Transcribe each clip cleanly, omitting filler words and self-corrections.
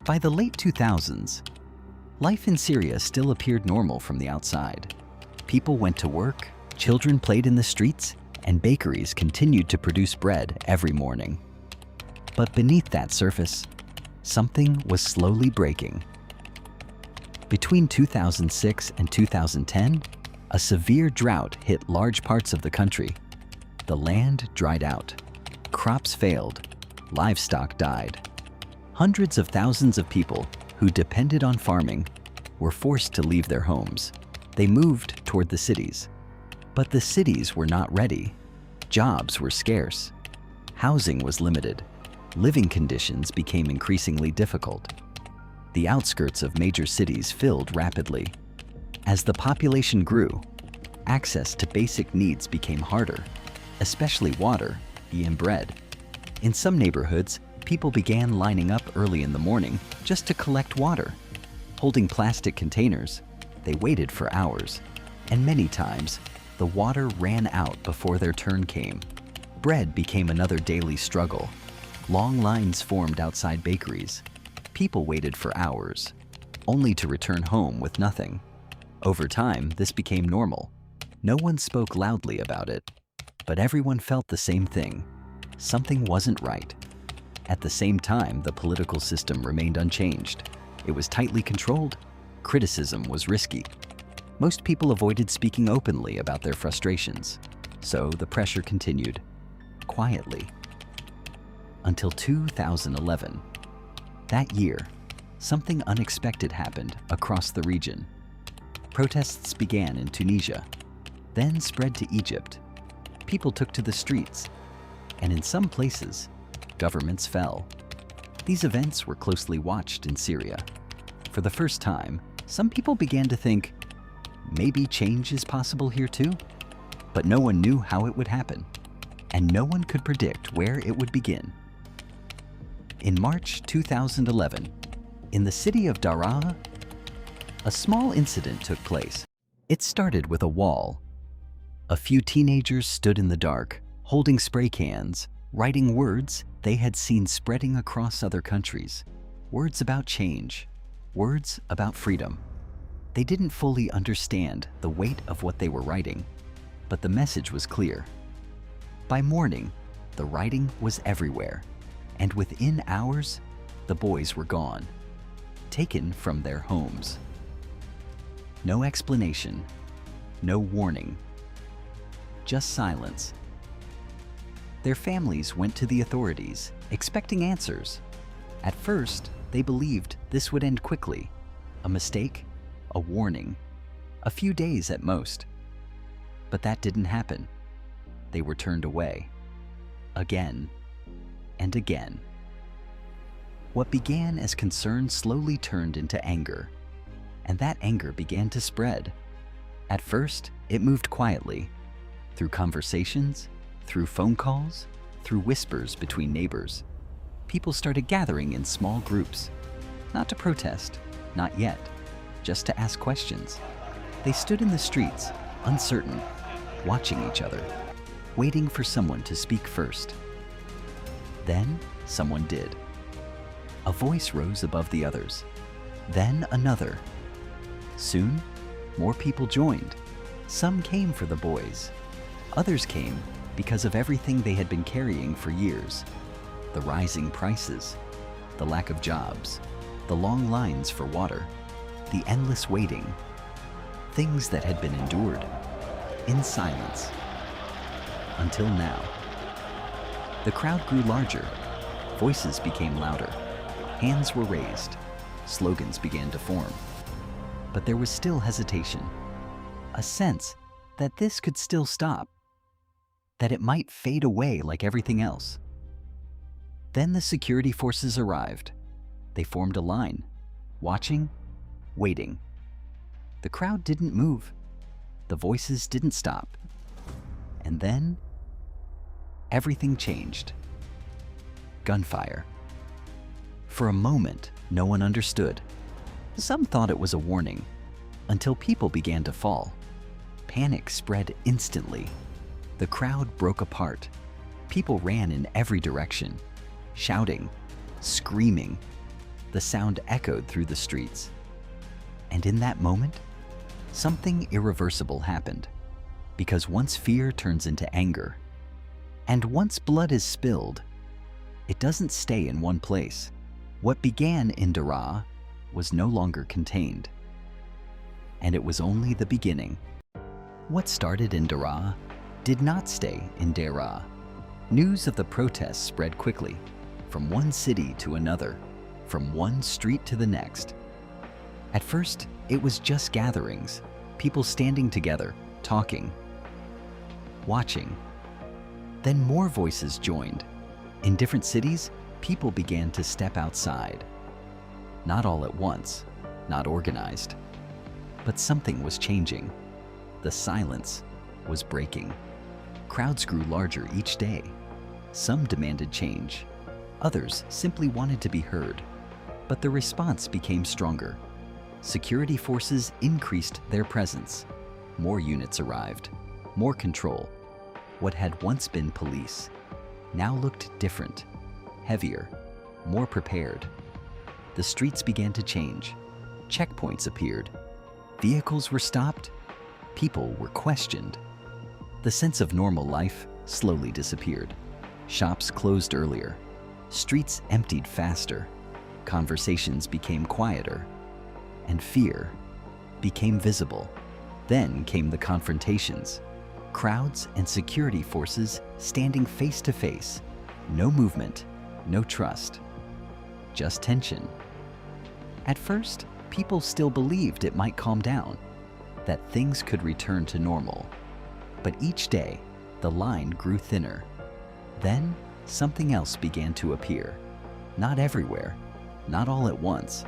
By the late 2000s, life in Syria still appeared normal from the outside. People went to work, children played in the streets, and bakeries continued to produce bread every morning. But beneath that surface, something was slowly breaking. Between 2006 and 2010, a severe drought hit large parts of the country. The land dried out, crops failed, livestock died. Hundreds of thousands of people who depended on farming were forced to leave their homes. They moved toward the cities. But the cities were not ready. Jobs were scarce. Housing was limited. Living conditions became increasingly difficult. The outskirts of major cities filled rapidly. As the population grew, access to basic needs became harder, especially water and bread. In some neighborhoods, people began lining up early in the morning just to collect water. Holding plastic containers, they waited for hours, and many times, the water ran out before their turn came. Bread became another daily struggle. Long lines formed outside bakeries. People waited for hours, only to return home with nothing. Over time, this became normal. No one spoke loudly about it, but everyone felt the same thing. Something wasn't right. At the same time, the political system remained unchanged. It was tightly controlled. Criticism was risky. Most people avoided speaking openly about their frustrations, so the pressure continued, quietly. Until 2011. That year, something unexpected happened across the region. Protests began in Tunisia, then spread to Egypt. People took to the streets, and in some places, governments fell. These events were closely watched in Syria. For the first time, some people began to think, maybe change is possible here too? But no one knew how it would happen, and no one could predict where it would begin. In March 2011, in the city of Daraa, a small incident took place. It started with a wall. A few teenagers stood in the dark, holding spray cans, writing words they had seen spreading across other countries. Words about change, words about freedom. They didn't fully understand the weight of what they were writing, but the message was clear. By morning, the writing was everywhere, and within hours, the boys were gone, taken from their homes. No explanation, no warning, just silence. Their families went to the authorities, expecting answers. At first, they believed this would end quickly. A mistake, a warning, a few days at most. But that didn't happen. They were turned away, again and again. What began as concern slowly turned into anger, and that anger began to spread. At first, it moved quietly, through conversations, through phone calls, through whispers between neighbors. People started gathering in small groups, not to protest, not yet, just to ask questions. They stood in the streets, uncertain, watching each other, waiting for someone to speak first. Then someone did. A voice rose above the others, then another. Soon, more people joined. Some came for the boys. Others came because of everything they had been carrying for years. The rising prices, the lack of jobs, the long lines for water, the endless waiting. Things that had been endured in silence. Until now. The crowd grew larger. Voices became louder. Hands were raised. Slogans began to form. But there was still hesitation. A sense that this could still stop. That it might fade away like everything else. Then the security forces arrived. They formed a line, watching, waiting. The crowd didn't move. The voices didn't stop. And then, everything changed. Gunfire. For a moment, no one understood. Some thought it was a warning, until people began to fall. Panic spread instantly. The crowd broke apart. People ran in every direction, shouting, screaming. The sound echoed through the streets. And in that moment, something irreversible happened. Because once fear turns into anger, and once blood is spilled, it doesn't stay in one place. What began in Daraa was no longer contained. And it was only the beginning. What started in Daraa did not stay in Daraa. News of the protests spread quickly, from one city to another, from one street to the next. At first, it was just gatherings, people standing together, talking, watching. Then more voices joined. In different cities, people began to step outside. Not all at once, not organized. But something was changing. The silence was breaking. Crowds grew larger each day. Some demanded change. Others simply wanted to be heard. But the response became stronger. Security forces increased their presence. More units arrived. More control. What had once been police now looked different, heavier, more prepared. The streets began to change. Checkpoints appeared. Vehicles were stopped. People were questioned. The sense of normal life slowly disappeared. Shops closed earlier. Streets emptied faster. Conversations became quieter. And fear became visible. Then came the confrontations. Crowds and security forces standing face to face. No movement, no trust. Just tension. At first, people still believed it might calm down, that things could return to normal. But each day, the line grew thinner. Then, something else began to appear. Not everywhere, not all at once,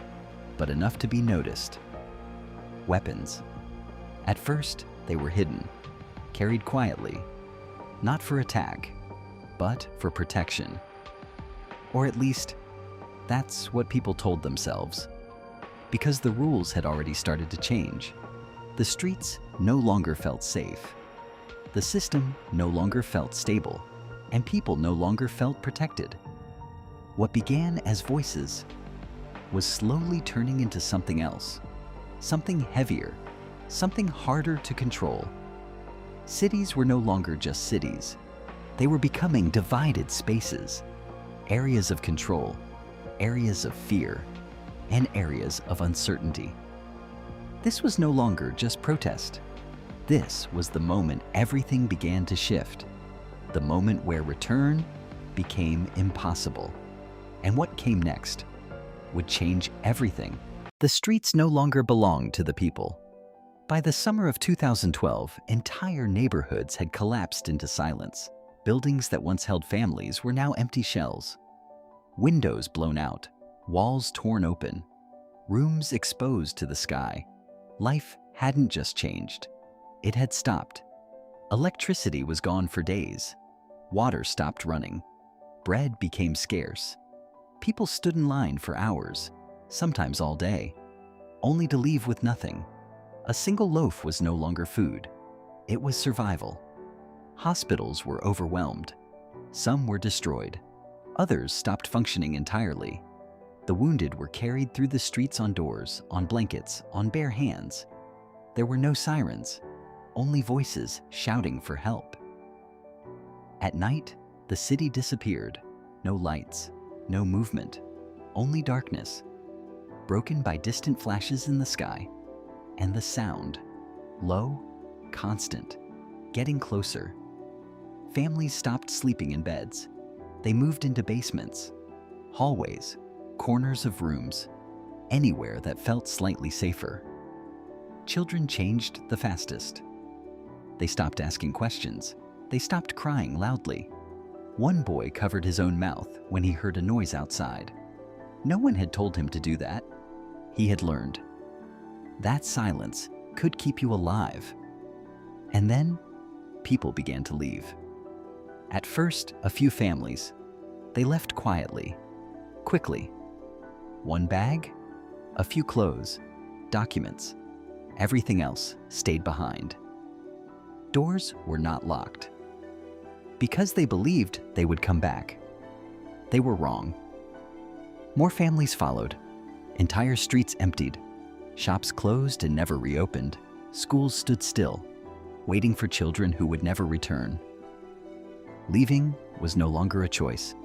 but enough to be noticed. Weapons. At first, they were hidden, carried quietly, not for attack, but for protection. Or at least, that's what people told themselves. Because the rules had already started to change. The streets no longer felt safe. The system no longer felt stable, and people no longer felt protected. What began as voices was slowly turning into something else, something heavier, something harder to control. Cities were no longer just cities. They were becoming divided spaces, areas of control, areas of fear, and areas of uncertainty. This was no longer just protest. This was the moment everything began to shift, the moment where return became impossible. And what came next would change everything. The streets no longer belonged to the people. By the summer of 2012, entire neighborhoods had collapsed into silence. Buildings that once held families were now empty shells. Windows blown out, walls torn open, rooms exposed to the sky. Life hadn't just changed. It had stopped. Electricity was gone for days. Water stopped running. Bread became scarce. People stood in line for hours, sometimes all day, only to leave with nothing. A single loaf was no longer food. It was survival. Hospitals were overwhelmed. Some were destroyed. Others stopped functioning entirely. The wounded were carried through the streets on doors, on blankets, on bare hands. There were no sirens, only voices shouting for help. At night, the city disappeared. No lights, no movement, only darkness, broken by distant flashes in the sky. And the sound, low, constant, getting closer. Families stopped sleeping in beds. They moved into basements, hallways, corners of rooms, anywhere that felt slightly safer. Children changed the fastest. They stopped asking questions. They stopped crying loudly. One boy covered his own mouth when he heard a noise outside. No one had told him to do that. He had learned. That silence could keep you alive. And then, people began to leave. At first, a few families. They left quietly, quickly. One bag, a few clothes, documents. Everything else stayed behind. Doors were not locked. Because they believed they would come back. They were wrong. More families followed, Entire streets emptied. Shops closed and never reopened. Schools stood still, waiting for children who would never return. Leaving was no longer a choice.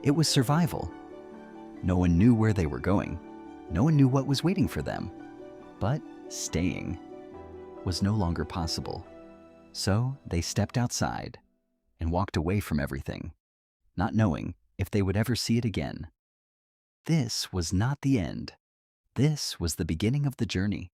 It was survival. No one knew where they were going. No one knew what was waiting for them. But staying was no longer possible. So they stepped outside and walked away from everything, not knowing if they would ever see it again. This was not the end. This was the beginning of the journey.